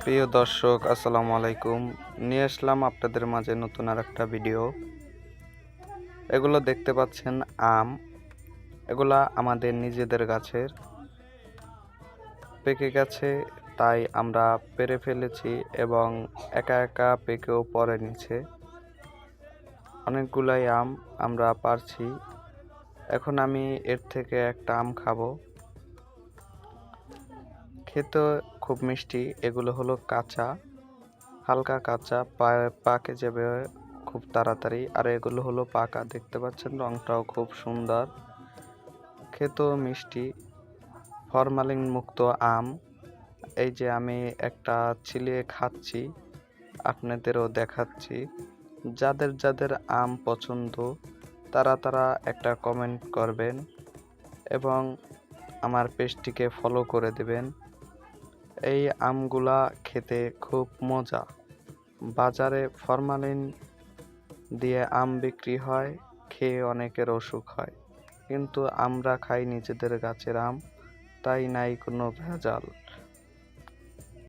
প্রিয় দর্শক, আসসালামু আলাইকুম। নিয়ে আসলাম আপনাদের মাঝে নতুন আর একটা ভিডিও। এগুলো দেখতে পাচ্ছেন আম। এগুলা আমাদের নিজেদের গাছের, পেকে গেছে, তাই আমরা পেরে ফেলেছি এবং একা একা পেকেও পড়ে নিচ্ছে। অনেকগুলাই আম আমরা পারছি। এখন আমি এর থেকে একটা আম খাবো। খেতে খুব মিষ্টি। এগুলো হলো কাঁচা, হালকা কাঁচা, পাকে যাবে খুব তাড়াতাড়ি। আর এগুলো হলো পাকা, দেখতে পাচ্ছেন রংটাও খুব সুন্দর, খেতেও মিষ্টি, ফরমালিন মুক্ত আম। এই যে আমি একটা ছিলিয়ে খাচ্ছি, আপনাদেরও দেখাচ্ছি। যাদের যাদের আম পছন্দ তারা একটা কমেন্ট করবেন এবং আমার পেজটিকে ফলো করে দেবেন। এই আমগুলা খেতে খুব মজা। বাজারে ফরমালিন দিয়ে আম বিক্রি হয়, খেয়ে অনেকের অসুখ হয়, কিন্তু আমরা খাই নিজেদের গাছের আম, তাই নাই কোনো ভেজাল।